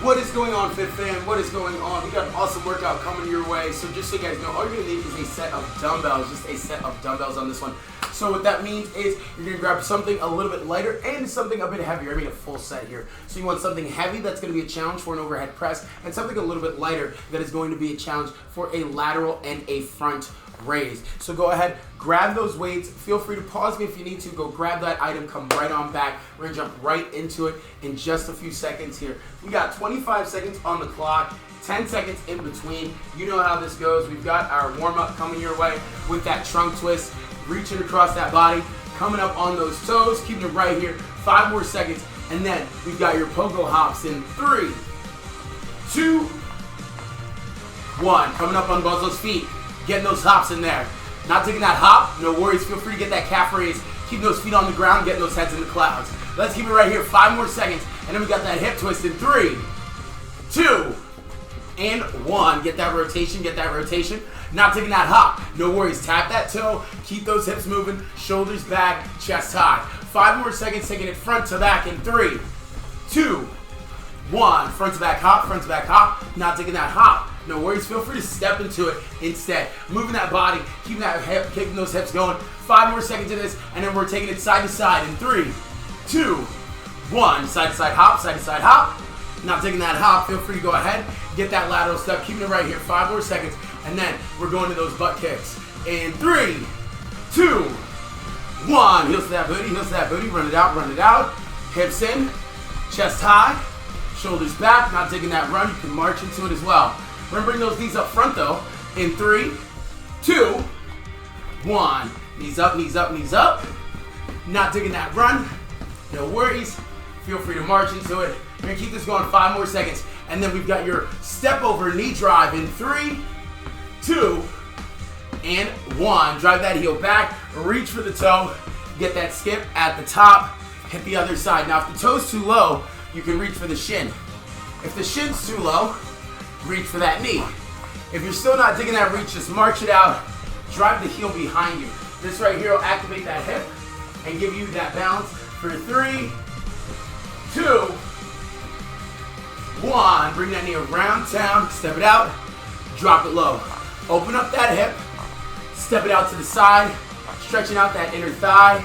What is going on, Fit Fam? What is going on? We got an awesome workout coming your way. So just so you guys know, all you're going to need is a set of dumbbells, just a set of dumbbells on this one. So what that means is you're going to grab something a little bit lighter and something a bit heavier. I mean a full set here. So you want something heavy that's going to be a challenge for an overhead press, and something a little bit lighter that is going to be a challenge for a lateral and a front raise. So go ahead, grab those weights. Feel free to pause me if you need to. Go grab that item, come right on back. We're gonna jump right into it in just a few seconds here. We got 25 seconds on the clock, 10 seconds in between. You know how this goes. We've got our warm-up coming your way with that trunk twist, reaching across that body, coming up on those toes, keeping it right here. 5 more seconds, and then we've got your pogo hops in 3, 2, 1. Coming up on both those feet. Getting those hops in there. Not taking that hop, no worries. Feel free to get that calf raise. Keep those feet on the ground, getting those heads in the clouds. Let's keep it right here. 5 more seconds. And then we got that hip twist in 3, 2, and 1. Get that rotation, get that rotation. Not taking that hop, no worries. Tap that toe, keep those hips moving, shoulders back, chest high. 5 more seconds, taking it front to back in 3, 2, 1. Front to back hop, front to back hop. Not taking that hop. No worries, feel free to step into it instead. Moving that body, keeping that hip, kicking those hips going. 5 more seconds of this, and then we're taking it side to side in 3, 2, 1. Side to side hop, side to side hop. Not taking that hop, feel free to go ahead, get that lateral step, keeping it right here. 5 more seconds, and then we're going to those butt kicks. In 3, 2, 1. Heels to that booty, heels to that booty. Run it out, run it out. Hips in, chest high, shoulders back. Not taking that run, you can march into it as well. We're gonna bring those knees up front though. In 3, 2, 1. Knees up, knees up, knees up. Not taking that run. No worries. Feel free to march into it. We're gonna keep this going 5 more seconds. And then we've got your step over knee drive in 3, 2, and 1. Drive that heel back. Reach for the toe. Get that skip at the top. Hit the other side. Now if the toe's too low, you can reach for the shin. If the shin's too low, reach for that knee. If you're still not digging that reach, just march it out. Drive the heel behind you. This right here will activate that hip and give you that balance for 3, 2, 1. Bring that knee around town. Step it out. Drop it low. Open up that hip. Step it out to the side. Stretching out that inner thigh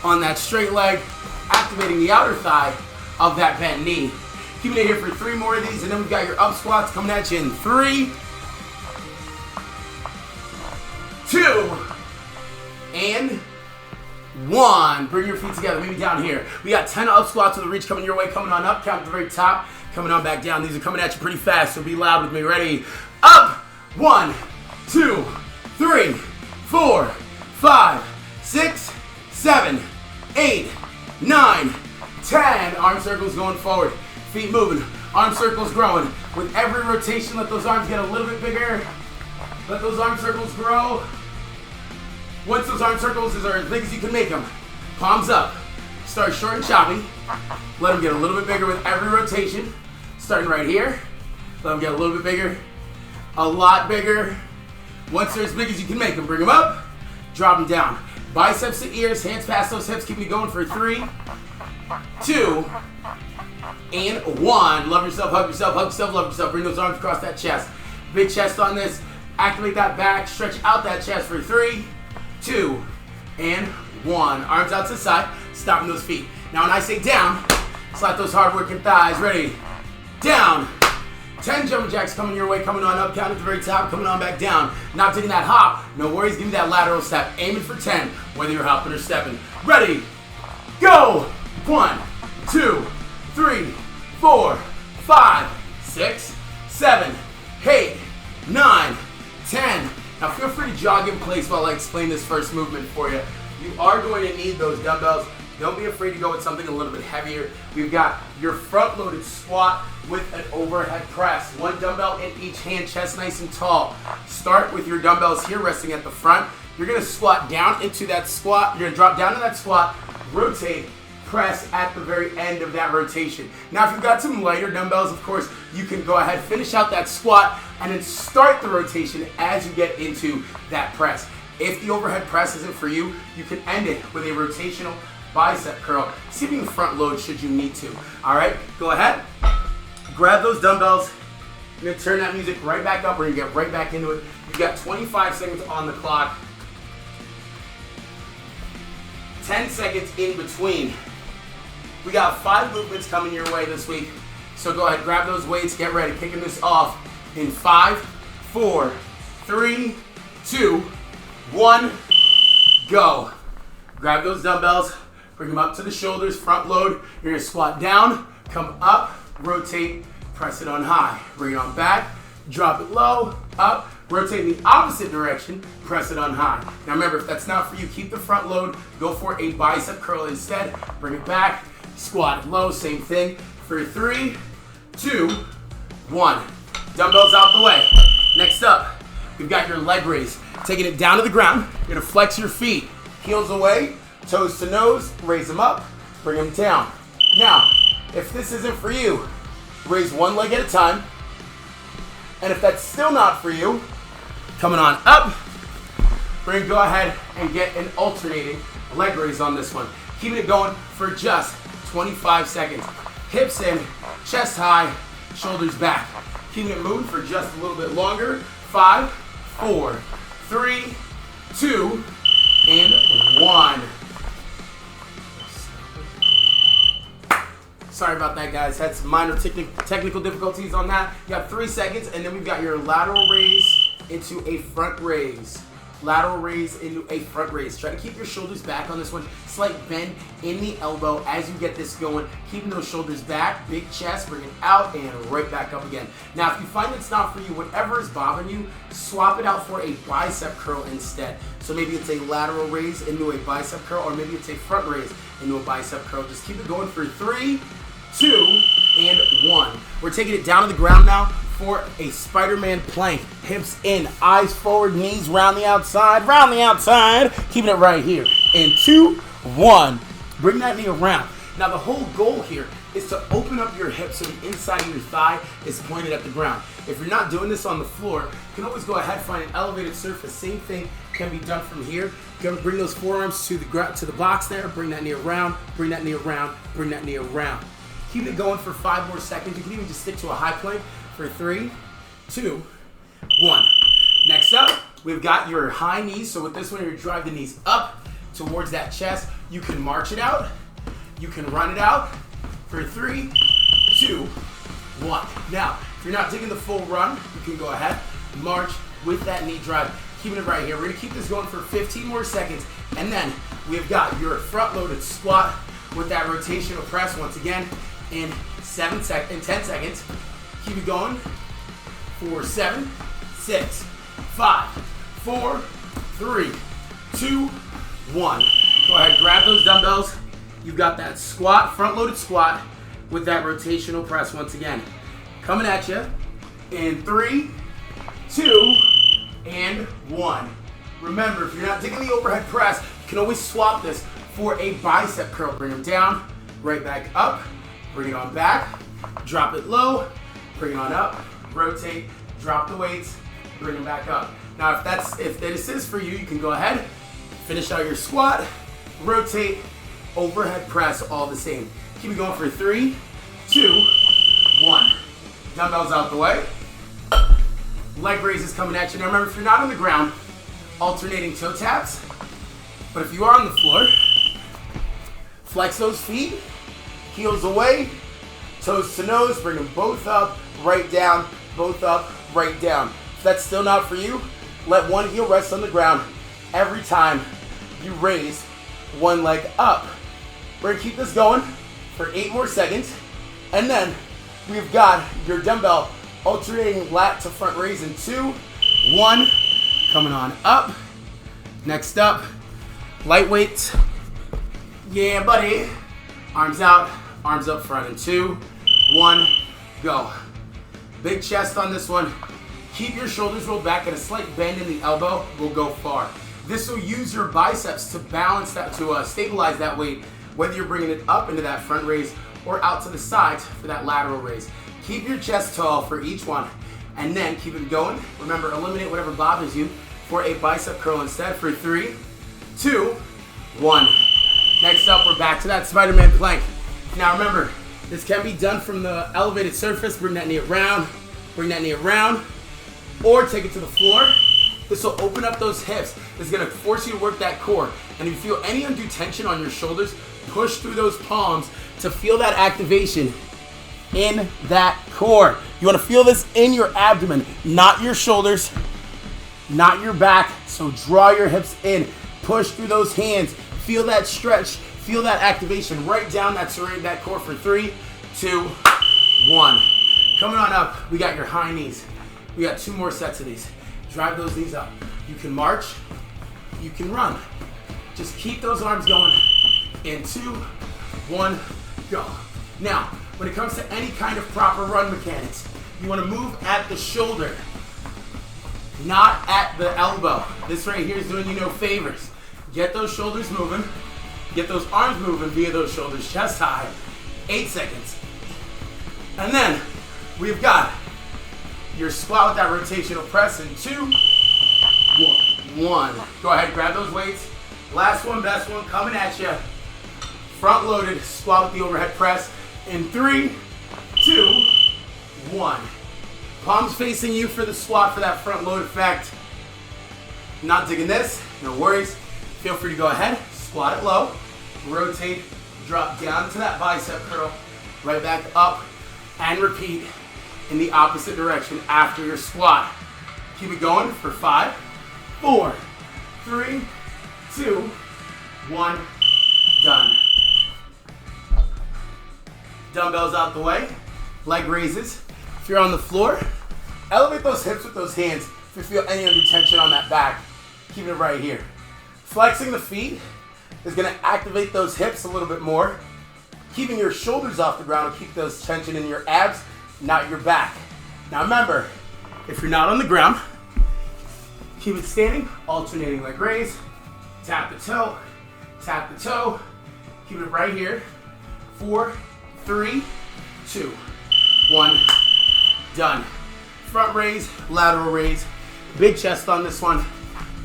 on that straight leg. Activating the outer thigh of that bent knee. Keeping it here for 3 more of these, and then we've got your up squats coming at you in 3, 2, and 1. Bring your feet together, maybe down here. We got 10 up squats with a reach coming your way, coming on up, count at the very top, coming on back down. These are coming at you pretty fast, so be loud with me. Ready? Up! 1, 2, 3, 4, 5, 6, 7, 8, 9, 10. Arm circles going forward. Feet moving, arm circles growing. With every rotation, let those arms get a little bit bigger. Let those arm circles grow. Once those arm circles are as big as you can make them, palms up. Start short and choppy. Let them get a little bit bigger with every rotation. Starting right here. Let them get a little bit bigger. A lot bigger. Once they're as big as you can make them, bring them up. Drop them down. Biceps to ears, hands past those hips. Keep me going for 3, 2, and 1. Love yourself, hug yourself, love yourself. Bring those arms across that chest. Big chest on this. Activate that back. Stretch out that chest for 3, 2, and 1. Arms out to the side. Stopping those feet. Now when I say down, slap those hard working thighs. Ready? Down. 10 jumping jacks coming your way, coming on up, count at the very top, coming on back down. Not taking that hop. No worries, give me that lateral step. Aiming for 10, whether you're hopping or stepping. Ready? Go! 1, 2, 3, 4, 5, 6, 7, 8, 9, 10. Now feel free to jog in place while I explain this first movement for you. You are going to need those dumbbells. Don't be afraid to go with something a little bit heavier. We've got your front-loaded squat with an overhead press. 1 dumbbell in each hand, chest nice and tall. Start with your dumbbells here resting at the front. You're gonna squat down into that squat. You're gonna drop down to that squat, rotate, press at the very end of that rotation. Now if you've got some lighter dumbbells, of course, you can go ahead, finish out that squat, and then start the rotation as you get into that press. If the overhead press isn't for you, you can end it with a rotational bicep curl. See if you can front load should you need to. All right, go ahead. Grab those dumbbells. You're gonna turn that music right back up. We're gonna get right back into it. You've got 25 seconds on the clock. 10 seconds in between. We got 5 movements coming your way this week. So go ahead, grab those weights, get ready. Kicking this off in 5, 4, 3, 2, 1, go. Grab those dumbbells, bring them up to the shoulders, front load. You're gonna squat down, come up, rotate, press it on high. Bring it on back, drop it low, up, rotate in the opposite direction, press it on high. Now remember, if that's not for you, keep the front load, go for a bicep curl instead. Bring it back, squat it low, same thing. For 3, 2, 1. Dumbbells out the way. Next up, we've got your leg raise. Taking it down to the ground, you're gonna flex your feet. Heels away, toes to nose, raise them up, bring them down. Now, if this isn't for you, raise one leg at a time. And if that's still not for you, coming on up, we're gonna go ahead and get an alternating leg raise on this one. Keeping it going for just 25 seconds. Hips in, chest high, shoulders back. Keeping it moving for just a little bit longer. 5, 4, 3, 2, and 1. Sorry about that, guys. Had some minor technical difficulties on that. You got 3 seconds, and then we've got your lateral raise into a front raise. Lateral raise into a front raise. Try to keep your shoulders back on this one. Slight bend in the elbow as you get this going. Keeping those shoulders back, big chest, bring it out, and right back up again. Now, if you find it's not for you, whatever is bothering you, swap it out for a bicep curl instead. So maybe it's a lateral raise into a bicep curl, or maybe it's a front raise into a bicep curl. Just keep it going for 3, 2, and 1. We're taking it down to the ground now for a Spider-Man plank. Hips in, eyes forward, knees round the outside, keeping it right here. In 2, 1. Bring that knee around. Now the whole goal here is to open up your hips so the inside of your thigh is pointed at the ground. If you're not doing this on the floor, you can always go ahead and find an elevated surface. Same thing can be done from here. You can bring those forearms to the box there, bring that knee around, bring that knee around, bring that knee around. Keep it going for 5 more seconds. You can even just stick to a high plank for 3, 2, 1. Next up, we've got your high knees. So with this one, you drive the knees up towards that chest. You can march it out. You can run it out for 3, 2, 1. Now, if you're not taking the full run, you can go ahead, march with that knee drive. Keeping it right here. We're gonna keep this going for 15 more seconds. And then we've got your front loaded squat with that rotational press once again in 10 seconds. Keep it going for 7, 6, 5, 4, 3, 2, 1. Go ahead, grab those dumbbells. You've got that squat, front-loaded squat with that rotational press once again. Coming at you in 3, 2, and 1. Remember, if you're not taking the overhead press, you can always swap this for a bicep curl. Bring them down, right back up, bring it on back, drop it low, bring it on up, rotate, drop the weights, bring them back up. Now, if this is for you, you can go ahead, finish out your squat, rotate, overhead press, all the same. Keep it going for 3, 2, 1. Dumbbells out the way. Leg raises coming at you. Now remember, if you're not on the ground, alternating toe taps. But if you are on the floor, flex those feet, heels away, toes to nose, bring them both up, right down, both up, right down. If that's still not for you, let one heel rest on the ground every time you raise one leg up. We're gonna keep this going for 8 more seconds. And then we've got your dumbbell alternating lat to front raise in 2, 1, coming on up. Next up, light weights. Yeah, buddy. Arms out, arms up front in 2, 1, go. Big chest on this one. Keep your shoulders rolled back and a slight bend in the elbow will go far. This will use your biceps to balance that, to stabilize that weight, whether you're bringing it up into that front raise or out to the sides for that lateral raise. Keep your chest tall for each one and then keep it going. Remember, eliminate whatever bothers you for a bicep curl instead for 3, 2, 1. Next up, we're back to that Spider-Man plank. Now remember, This can be done from the elevated surface. Bring that knee around, or take it to the floor. This will open up those hips. This is gonna force you to work that core. And if you feel any undue tension on your shoulders, push through those palms to feel that activation in that core. You wanna feel this in your abdomen, not your shoulders, not your back. So draw your hips in, push through those hands, feel that stretch, feel that activation right down that serrated that core for 3, 2, 1. Coming on up, we got your high knees. We got 2 more sets of these. Drive those knees up. You can march, you can run. Just keep those arms going. In 2, 1, go. Now, when it comes to any kind of proper run mechanics, you want to move at the shoulder, not at the elbow. This right here is doing you no favors. Get those shoulders moving. Get those arms moving via those shoulders, chest high. 8 seconds. And then we've got your squat with that rotational press in 2, 1. Go ahead, grab those weights. Last one, best one, coming at you. Front loaded, squat with the overhead press in 3, 2, 1. Palms facing you for the squat for that front load effect. Not digging this, no worries. Feel free to go ahead, squat it low, rotate, drop down to that bicep curl, right back up, and repeat in the opposite direction after your squat. Keep it going for 5, 4, 3, 2, 1, done. Dumbbells out the way, leg raises. If you're on the floor, elevate those hips with those hands. If you feel any undue tension on that back, keep it right here. Flexing the feet is gonna activate those hips a little bit more. Keeping your shoulders off the ground will keep those tension in your abs, not your back. Now remember, if you're not on the ground, keep it standing, alternating leg raise, tap the toe, keep it right here. 4, 3, 2, 1, done. Front raise, lateral raise, big chest on this one,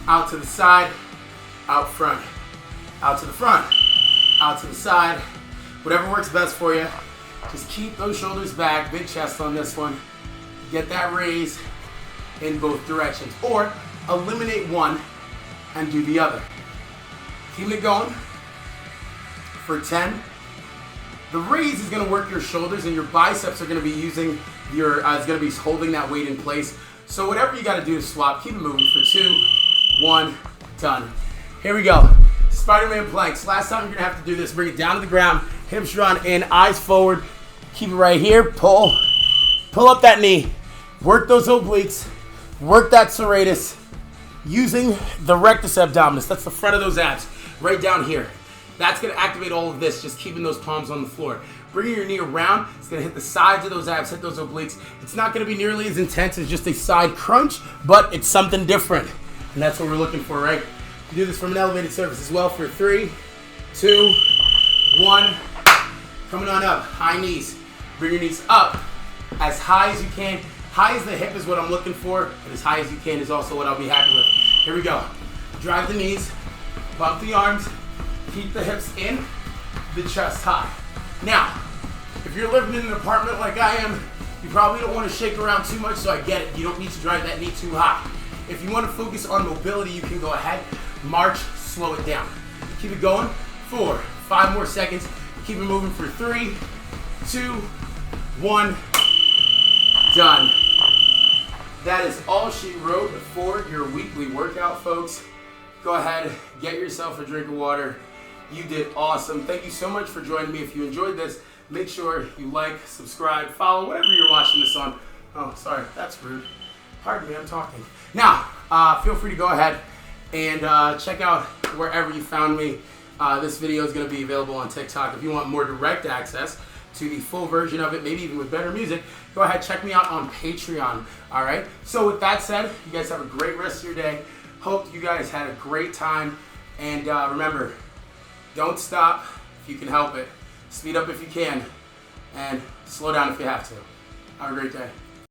out to the side, out front, out to the front, out to the side, whatever works best for you. Just keep those shoulders back, big chest on this one. Get that raise in both directions, or eliminate one and do the other. Keep it going for 10. The raise is gonna work your shoulders, and your biceps are gonna be using your, it's gonna be holding that weight in place. So whatever you gotta do to swap, keep it moving for 2, 1, done. Here we go. Spider-Man planks. Last time you're gonna have to do this. Bring it down to the ground, hips drawn in, eyes forward. Keep it right here. Pull up that knee. Work those obliques. Work that serratus. Using the rectus abdominis. That's the front of those abs. Right down here. That's gonna activate all of this, just keeping those palms on the floor. Bringing your knee around, it's gonna hit the sides of those abs, hit those obliques. It's not gonna be nearly as intense as just a side crunch, but it's something different. And that's what we're looking for, right? You do this from an elevated surface as well for 3, 2, 1. Coming on up, high knees. Bring your knees up as high as you can. High as the hip is what I'm looking for, but as high as you can is also what I'll be happy with. Here we go. Drive the knees, bump the arms, keep the hips in, the chest high. Now, if you're living in an apartment like I am, you probably don't want to shake around too much, so I get it. You don't need to drive that knee too high. If you want to focus on mobility, you can go ahead, march, slow it down. Keep it going, 4, 5 more seconds. Keep it moving for 3, 2, 1, done. That is all she wrote for your weekly workout, folks. Go ahead, get yourself a drink of water. You did awesome. Thank you so much for joining me. If you enjoyed this, make sure you like, subscribe, follow, whatever you're watching this on. Oh, sorry, that's rude. Pardon me, I'm talking. Now, feel free to go ahead and check out wherever you found me. This video is going to be available on TikTok. If you want more direct access to the full version of it, maybe even with better music, go ahead, check me out on Patreon. All right? So with that said, you guys have a great rest of your day. Hope you guys had a great time. And remember, don't stop if you can help it. Speed up if you can. And slow down if you have to. Have a great day.